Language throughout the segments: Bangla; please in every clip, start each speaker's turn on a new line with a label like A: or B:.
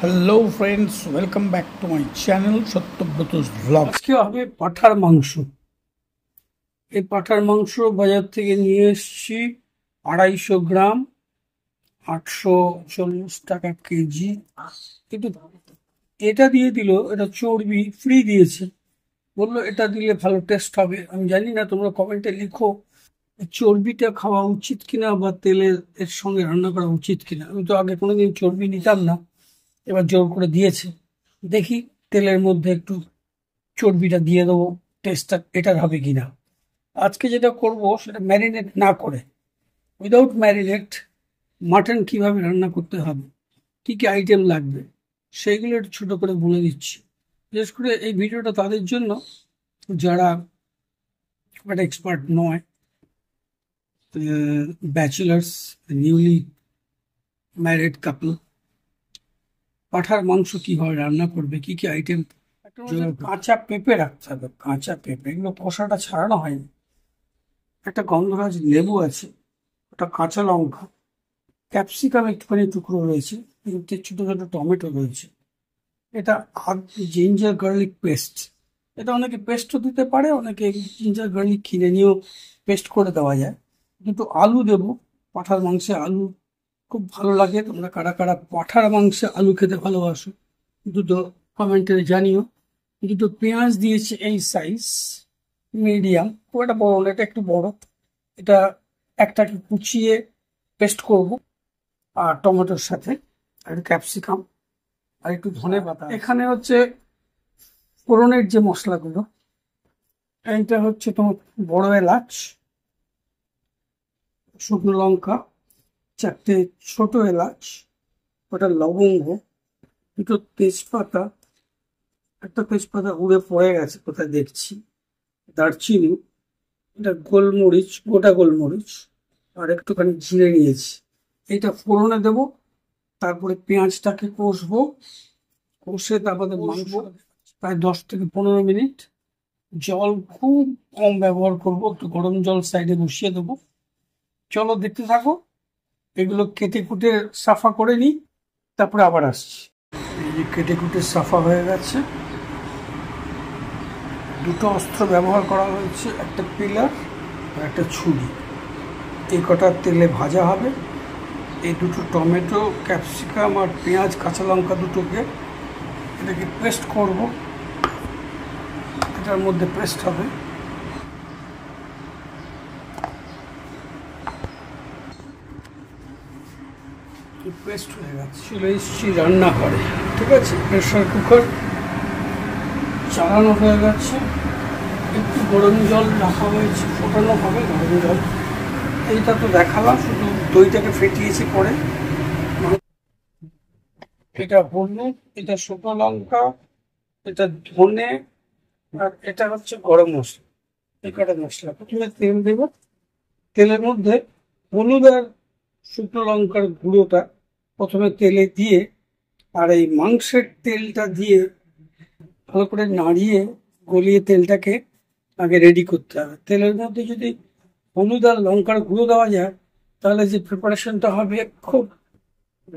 A: Hello friends, welcome back to my channel Satyabrata's vlog.
B: আজকে হবে পাঁঠার মাংস। এই পাঁঠার মাংস বাজার থেকে নিয়ে এসেছি 250 গ্রাম, 840 টাকা কেজি। কিন্তু এটা দিয়ে দিল, এটা চর্বি ফ্রি দিয়েছে, বললো এটা দিলে ভালো টেস্ট হবে। আমি জানি না, তোমরা কমেন্টে লিখো চর্বিটা খাওয়া উচিত কিনা বা তেলের এর সঙ্গে রান্না করা উচিত কিনা। আমি তো আগে কোনোদিন চর্বি নিতাম না, এবার জোর করে দিয়েছে। দেখি তেলের মধ্যে একটু চর্বিটা দিয়ে দেবো, টেস্টটা এটার হবে কিনা। আজকে যেটা করব সেটা ম্যারিনেট না করে, উইদাউট ম্যারিনেট মাটন কিভাবে রান্না করতে হবে, কি কি আইটেম লাগবে, সেইগুলো একটু ছোটো করে বলে দিচ্ছি। বিশেষ করে এই ভিডিওটা তাদের জন্য যারা খুব একটা এক্সপার্ট নয়, ব্যাচেলার্স, নিউলি ম্যারিড কাপল। পাঁঠার মাংস কিভাবে রান্না করবে, কি কি আইটেম। কাঁচা পেঁপে রাখতে হবে, কাঁচা পেঁপে, এগুলো খোসাটা ছাড়ানো হয়নি। একটা গন্ধরাজ লেবু আছে, ওটা কাঁচা লঙ্কা, ক্যাপসিকাম একটুখানি টুকরো রয়েছে, তিনটে ছোট ছোট টমেটো রয়েছে। এটা জিঞ্জার গার্লিক পেস্ট, এটা অনেকে পেস্টও দিতে পারে, অনেকে জিঞ্জার গার্লিক কিনে নিয়েও পেস্ট করে দেওয়া যায়। কিন্তু আলু দেবো, পাঁঠার মাংসে আলু খুব ভালো লাগে। তোমরা কারা কারা পাঁঠার মাংসে আলু খেতে ভালোবাসো দুটো কমেন্টে জানিও। দুটো পেঁয়াজ দিয়েছে এই সাইজ, মিডিয়াম, খুব একটা বড় না, এটা একটু বড়। এটা একটাকে কুচিয়ে পেস্ট করব, আর টমেটোর সাথে আর ক্যাপসিকাম আর একটু ধনে পাতা। এখানে হচ্ছে ফোড়নের যে মশলাগুলো, এইটা হচ্ছে তোমার বড় এলাচ, শুকনো লঙ্কা, 4টে ছোট এলাচ, ওটা লবঙ্গ, দুটো তেজপাতা, একটা তেজপাতা উড়ে পড়ে গেছে কোথায় দেখছি, দারচিনি, এটা গোলমরিচ, গোটা গোলমরিচ, আর একটুখানি জিরে নিয়েছি। এইটা ফোড়নে দেবো, তারপরে পেঁয়াজটাকে কষবো, কষে তারপরে মাংস প্রায় 10 থেকে 15 মিনিট। জল খুব কম ব্যবহার করব, একটু গরম জল সাইডে বসিয়ে দেবো। চলো দেখতে থাকো। এগুলো কেটে কুটে সাফা করে নিই, তারপরে আবার আসছি। এই যে কেটে কুটে সাফা হয়ে গেছে। দুটো অস্ত্র ব্যবহার করা হয়েছে, একটা পিলার আর একটা ছুরি। এই কটা তেলে ভাজা হবে। এই দুটো টমেটো, ক্যাপসিকাম আর পেঁয়াজ, কাঁচা লঙ্কা দুটোকে এটাকে পেস্ট করব, এটার মধ্যে পেস্ট হবে। পেস্ট হয়ে গেছে, চলে এসেছি রান্নাঘরে। ঠিক আছে, প্রেশার কুকার চালানো হয়ে গেছে, একটু গরম জল রাখা হয়েছে, ফোটানো হবে গরম জল। এইটা তো দেখালাম, শুধু দইটাকে ফেটিয়েছি পরে। এটা হলুদ, এটা শুকনো লঙ্কা, এটা ধনে, আর এটা হচ্ছে গরম মশলা। এই কটা মশলা প্রথমে তেল দেব, তেলের মধ্যে হলুদ আর শুকনো লঙ্কার গুঁড়োটা প্রথমে তেলে দিয়ে, আর এই মাংসের তেলটা দিয়ে ভালো করে নাড়িয়ে গলিয়ে তেলটাকে আগে রেডি করতে হবে। তেলের মধ্যে যদি হলুদ আর লঙ্কার গুঁড়ো দেওয়া যায়, তাহলে যে প্রিপারেশনটা হবে খুব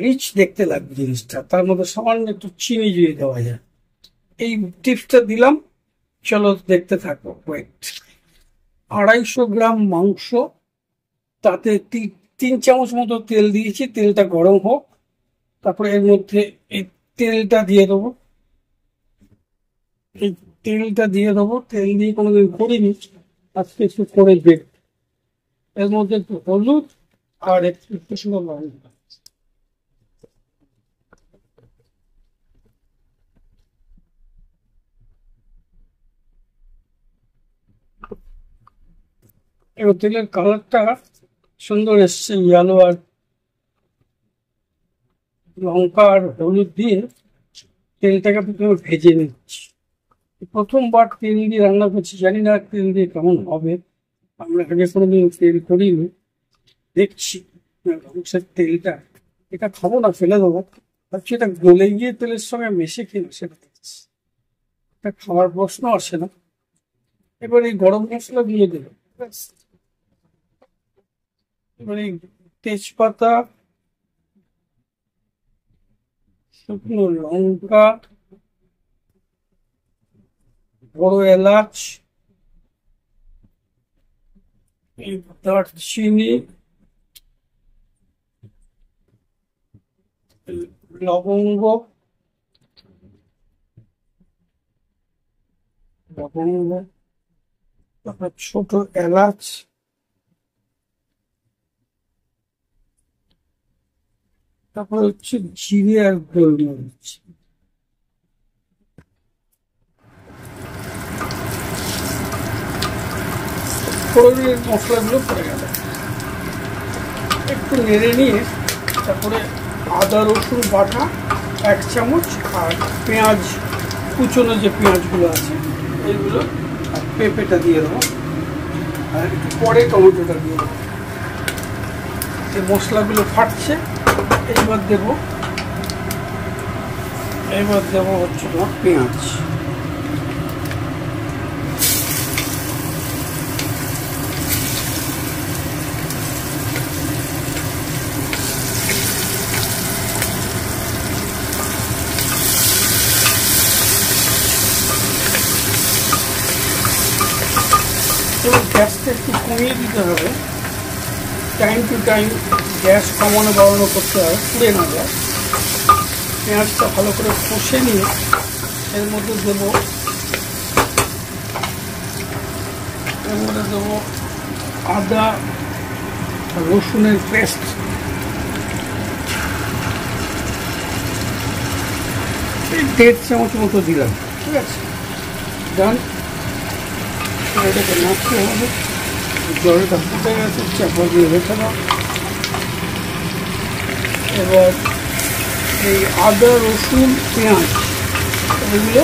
B: রিচ দেখতে লাগবে জিনিসটা। তার মধ্যে সামান্য একটু চিনি দিয়ে দেওয়া যায়। এই টিপসটা দিলাম, চলো দেখতে থাকো। ওয়েট, 250 গ্রাম মাংস, তাতে 3 চামচ মতো তেল দিয়েছি। তেলটা গরম হোক, তারপরে এর মধ্যে এই তেলটা দিয়ে দেবো। এই তেলটা দিয়ে দেবো, তেল দিয়ে কোনোদিন করিনি, আজকে একটু করে দেব। এর মধ্যে একটু হলুদ আর একটু শুকনো লঙ্কা। এবার তেলের কালারটা সুন্দর এসছে, ইয়েলো আর লঙ্কা আর হলুদ দিয়ে তেলটাকে প্রথমে ভেজে নিচ্ছি। প্রথমবার তেল দিয়ে রান্না করছি, জানি না তেল দিয়ে কেমন হবে। আমরা আগে কোনোদিন তেল করিনি, দেখছি মাংসের তেলটা। এটা খাবো না, ফেলে দেবো, ভাবছি এটা গলে গিয়ে তেলের সঙ্গে মিশে খেয়ে সেটা দেখছি। এটা খাওয়ার প্রশ্ন আসে না। এবার এই গরম মশলা দিয়ে দেবো। এবার এই তেজপাতা, শুকনো লঙ্কা, বড় এলাচ, দারচিনি, লবঙ্গ, তারপর ছোট এলাচ, তারপর হচ্ছে জিরে আর গোলমরিচ। ফোড়নের মশলাগুলো পড়ে গেল, একটু নেড়ে নিয়ে তারপরে আদা রসুন বাটা 1 চামচ, আর পেঁয়াজ কুচনো যে পেঁয়াজগুলো আছে এইগুলো, আর পেঁপেটা দিয়ে দেবো, আর একটু পরে টমেটোটা দিয়ে দেবো। এই মশলাগুলো ফাটছে, এইবার দেবো হচ্ছে তোমার পেঁয়াজ। এবং গ্যাসটা একটু কমিয়ে দিতে হবে, টাইম টু টাইম গ্যাস কমানো বাড়ানো করতে হবে, পুড়ে না যায়। পেঁয়াজটা ভালো করে কষে নিয়ে এর মধ্যে দেবো আদা রসুনের পেস্ট, 1.5 চামচ মতো দিলাম, ঠিক আছে। ডান, এটাকে নাড়তে হবে, জলটা ফুটে গেছে, চাপা দিয়ে রেখে দাও। এবার এই আদা রসুন পেঁয়াজ এগুলো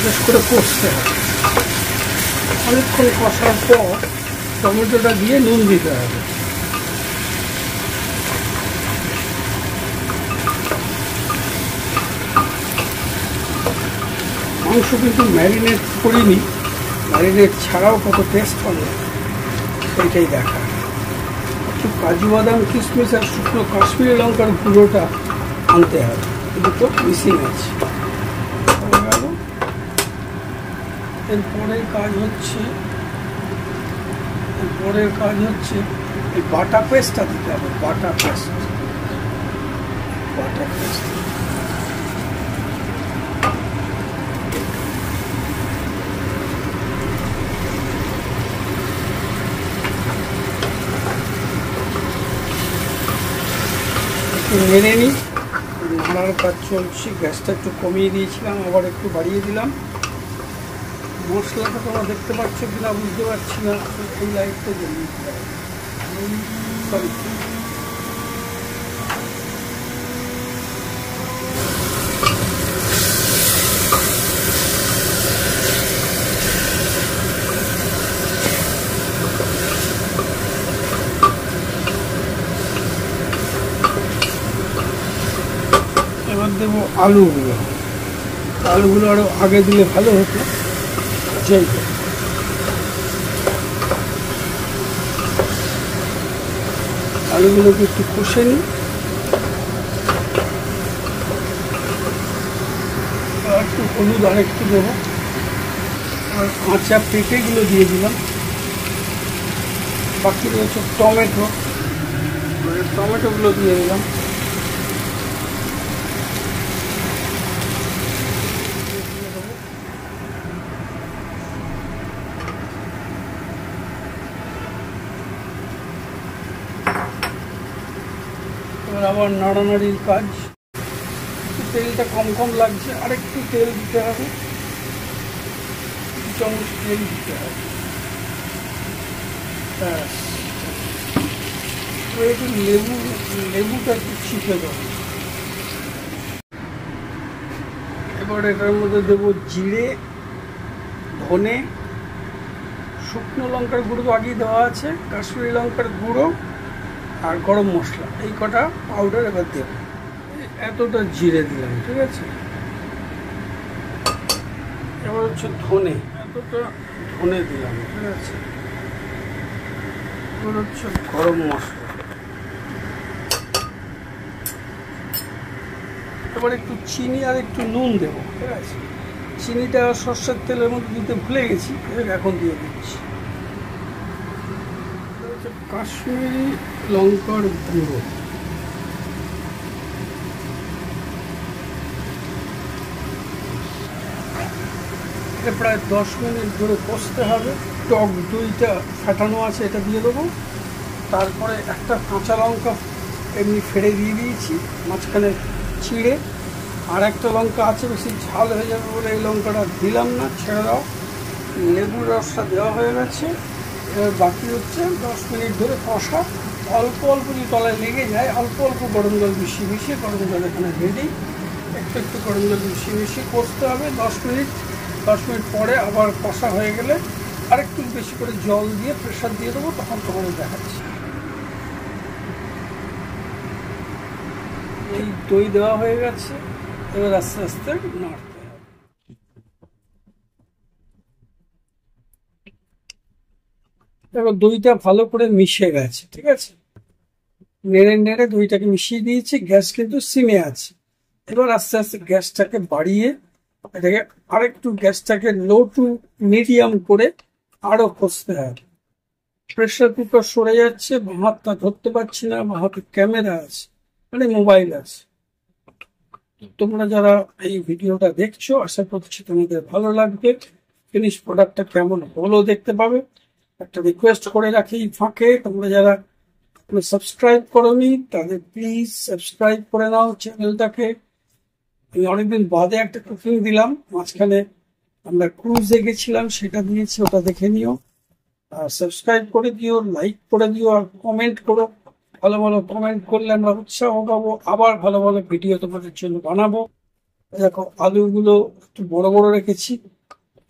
B: বেশ করে কষতে হবে। অনেকক্ষণ কষার পর টমেটোটা দিয়ে নুন দিতে হবে। মাংস কিন্তু ম্যারিনেট করিনি, ম্যারিনেট ছাড়াও কত টেস্ট হবে সেইটাই দেখা। একটু কাজু বাদাম কিশমিশ আর শুকনো কাশ্মীরি লঙ্কার গুঁড়োটা আনতে হবে, কিন্তু তো মিসিং আছে। এরপরের কাজ হচ্ছে এই বাটা পেস্টটা দিতে হবে। বাটা পেস্ট নেড়ে নিই, নাড়ার কাজ চলছে। গ্যাসটা একটু কমিয়ে দিয়েছিলাম, আবার একটু বাড়িয়ে দিলাম। মশলাটা তোমরা দেখতে পাচ্ছ কিনা বুঝতে পারছি না, এই লাইটটা জ্বলিয়ে দিতে হবে। সরি, এবার দেবো আলুগুলো আরো আগে দিলে ভালো হতো। আলুগুলোকে একটু কষে নিই, একটু হলুদ আর একটু দেবো, আর কাঁচা পেঁপেগুলো দিয়ে দিলাম। বাকি রয়েছে টমেটোগুলো দিয়ে দিলাম। এবার আবার নাড়ানাড়ির কাজ। তেলটা কম লাগছে, আরেকটু তেল দিতে হবে, 2 চামচ তেল দিতে হবে। একটু লেবুটা একটু ছিপে দেবো। এবার এটার মধ্যে দেবো জিরে, ধনে, শুকনো লঙ্কার গুঁড়ো তো আগেই দেওয়া আছে, কাশ্মীরি লঙ্কার গুঁড়ো আর গরম মশলা, এই কটা পাউডার এবার দেবো। এতটা জিরে দিলাম, ঠিক আছে। এবার হচ্ছে এতটা ধনে দিলাম, ঠিক আছে। এবার হচ্ছে গরম মশলা, এবার একটু চিনি আর একটু নুন দেবো, ঠিক আছে। চিনিটা সর্ষের তেলের মধ্যে দিতে ভুলে গেছি, এখন দিয়ে দিচ্ছি। কাশ্মীরি লঙ্কার গুঁড়ো, এটা প্রায় 10 মিনিট ধরে কষতে হবে। টক দইটা ফাটানো আছে, এটা দিয়ে দেবো। তারপরে একটা কাঁচা লঙ্কা এমনি ফেড়ে দিয়ে দিয়েছি মাঝখানে ছিঁড়ে, আর একটা লঙ্কা আছে, বেশি ঝাল হয়ে যাবে বলে এই লঙ্কাটা দিলাম না, ছেড়ে দাও। লেবুর রসটা দেওয়া হয়ে গেছে। এবার বাকি হচ্ছে 10 মিনিট ধরে কষা। অল্প অল্প যদি তলায় লেগে যায়, অল্প অল্প গরম জল মিশিয়ে গরম জল এখানে রেডি। একটু একটু গরম জল মিশিয়ে কষতে হবে 10 মিনিট। 10 মিনিট পরে আবার কষা হয়ে গেলে আরেকটু বেশি করে জল দিয়ে প্রেশার দিয়ে দেবো, তখন তোমাদের দেখাচ্ছি। এই দই দেওয়া হয়ে গেছে, এবার আস্তে আস্তে নাড়তে হবে। এবার দইটা ভালো করে মিশে গেছে, ঠিক আছে। নেড়ে নেড়ে দইটাকে মিশিয়ে দিয়েছি, গ্যাস কিন্তু সিমে আছে। এবার আস্তে আস্তে গ্যাসটাকে বাড়িয়ে এটাকে আরেকটু গ্যাসটাকে লো টু মিডিয়াম করে আরো কষতে হবে। প্রেশার কুকার সরে যাচ্ছে, হাতটা ধরতে পারছি না, হাতে ক্যামেরা আছে, মানে মোবাইল আছে। তোমরা যারা এই ভিডিওটা দেখছো, আশা করছি তোমাদের ভালো লাগবে। ফিনিশ প্রোডাক্টটা কেমন হলো দেখতে পাবে। একটা রিকোয়েস্ট করে রাখি ফাঁকে, তোমরা যারা সাবস্ক্রাইব করোনি তাদের প্লিজ সাবস্ক্রাইব করে নাও চ্যানেলটাকে। আমি অনেকদিন বাদে একটা কুকিং দিলাম, মাঝখানে আমরা ক্রুজে গেছিলাম, সেটা দিয়েছি, ওটা দেখে নিও। আর সাবস্ক্রাইব করে দিও, লাইক করে দিও, আর কমেন্ট করো। ভালো ভালো কমেন্ট করলে আমরা উৎসাহ পাবো, আবার ভালো ভালো ভিডিও তোমাদের জন্য বানাবো। দেখো আলুগুলো একটু বড় বড় রেখেছি,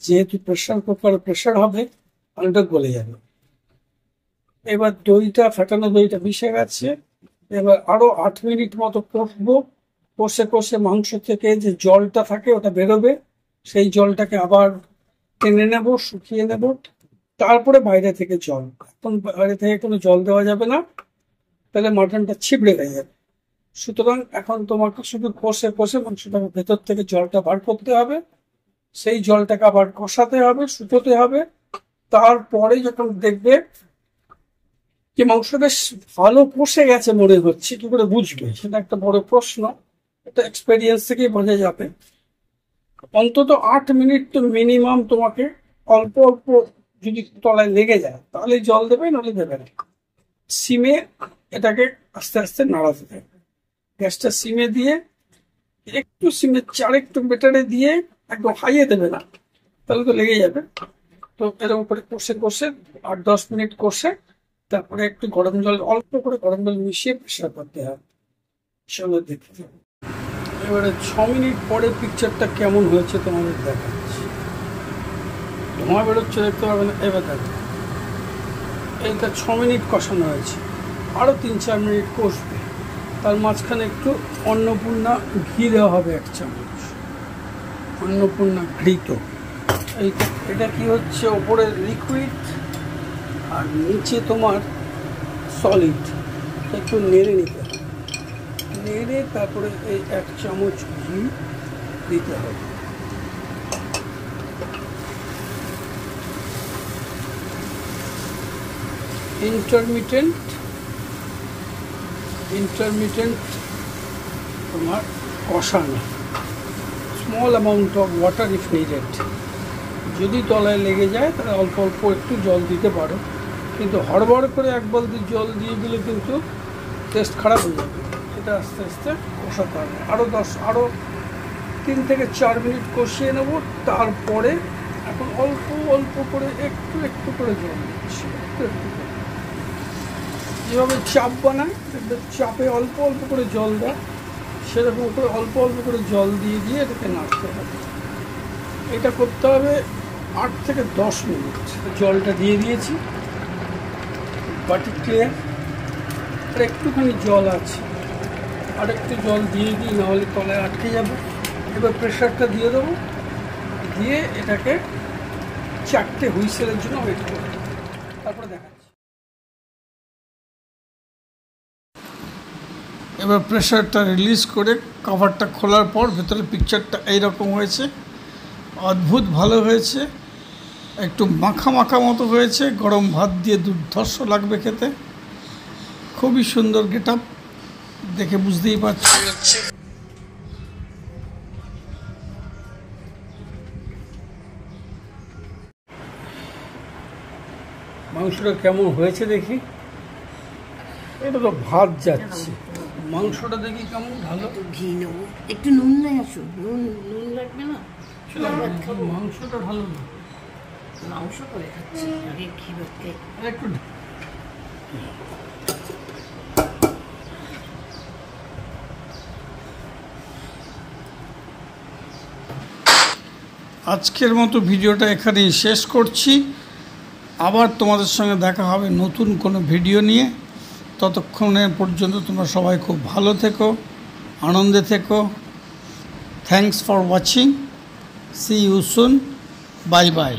B: যেহেতু প্রেশার কুকারে প্রেশার হবে, আলুটা গলে যাবে। এবার দইটা ফাটানো দইটা মিশে গেছে। এবার আরো 8 মিনিট মতো কষবো। কষে কষে মাংস থেকে যে জলটা থাকে ওটা বেরোবে, সেই জলটাকে আবার টেনে নেব, শুকিয়ে নেব। তারপরে বাইরে থেকে জল, এখন বাইরে থেকে কোনো জল দেওয়া যাবে না, তাহলে মাটনটা ছিবড়ে হয়ে যাবে। সুতরাং এখন তোমাকে শুধু কষে কষে মাংসটাকে ভেতর থেকে জলটা বার করতে হবে, সেই জলটাকে আবার কষাতে হবে, শুকোতে হবে। তারপরে যখন দেখবে যে মাংস বেশ ভালো কষে গেছে মনে হচ্ছে, কি করে বুঝবে সেটা একটা বড় প্রশ্ন। এটা এক্সপেরিয়েন্স থেকেই বোঝা যাবে। অন্তত 8 মিনিট তো মিনিমাম তোমাকে অল্প অল্প যদি তলায় লেগে যায় তাহলে জল দেবে, নাহলে দেবে না। সিমে এটাকে আস্তে আস্তে নাড়াতে থাকবে। গ্যাসটা সিমে দিয়ে একটু সিমে একটু বেটারে দিয়ে একদম হাইয়ে দেবে না, তাহলে তো লেগে যাবে। তো এরকম করে কষে কষে 8-10 মিনিট কষে তারপরে একটু গরম জল, অল্প করে গরম জল মিশিয়ে প্রেশার করতে হবে। চলো দেখতে হবে। এবারে 6 মিনিট পরে পিকচারটা কেমন হয়েছে তোমাদের দেখাচ্ছি। ধোঁয়া বেরোচ্ছে দেখতে পাবে না। এবার দেখো, এইটা 6 মিনিট কষানো হয়েছে, আরো 3-4 মিনিট কষবে। তার মাঝখানে একটু অন্নপূর্ণা ঘি দেওয়া হবে, 1 চামচ অন্নপূর্ণা ঘৃত। এটা কি হচ্ছে, ওপরে লিকুইড আর নিচে তোমার সলিড। একটু নেড়ে নিতে হবে, নেড়ে তারপরে এই 1 চামচ ঘি দিতে হবে। ইন্টারমিটেন্ট তোমার কষানো, small amount of water if needed. যদি তলায় লেগে যায় তাহলে অল্প অল্প একটু জল দিতে পারো, কিন্তু হড়বড় করে 1 বালতি জল দিয়ে দিলে কিন্তু টেস্ট খারাপ হয়ে যাবে। এটা আস্তে আস্তে কষাতে হবে। আরও 3 থেকে 4 মিনিট কষিয়ে নেব। তারপরে এখন অল্প অল্প করে একটু একটু করে জল দিচ্ছি, একটু একটু করে। যেভাবে চাপ বানায়, চাপে অল্প অল্প করে জল দেয়, সেরকম করে অল্প অল্প করে জল দিয়ে দিয়ে এটাকে নাড়তে হবে। এটা করতে হবে 8 থেকে 10 মিনিট। জলটা দিয়ে দিয়েছি, বাটি ক্লিয়ার। আর একটুখানি জল আছে, আর একটু জল দিয়ে দিই, নাহলে তলায় আটকে যাবে। এবার প্রেশারটা দিয়ে দেবো, দিয়ে এটাকে 4টে হুইসেলের জন্য ওয়েট করবো, তারপরে দেখাচ্ছি।
A: এবার প্রেশারটা রিলিজ করে কভারটা খোলার পর ভেতরে পিকচারটা এইরকম হয়েছে, অদ্ভুত ভালো হয়েছে, একটু মাখা মাখা মতো হয়েছে, গরম ভাত দিয়ে দুর্ধর্ষ লাগবে খেতে, খুবই সুন্দর গেট আপ, দেখে বুঝতেই পারছি।
B: মাংসটা কেমন হয়েছে দেখি। এটা তো ভাত যাচ্ছে, মাংসটা দেখি কেমন ভালো।
C: একটু ঘি নেবো, একটু নুন নেই, আসুন নুন নুন লাগবে না?
B: মাংসটা ভালো না,
C: মাংস করে খাচ্ছি, আগে ঘি ভাত খাই।
B: একটু
A: আজকের মতো ভিডিওটা এখানেই শেষ করছি। আবার তোমাদের সঙ্গে দেখা হবে নতুন কোনো ভিডিও নিয়ে। ততক্ষণে পর্যন্ত তোমরা সবাই খুব ভালো থেকো, আনন্দে থেকো। Thanks for watching, see you soon, bye by.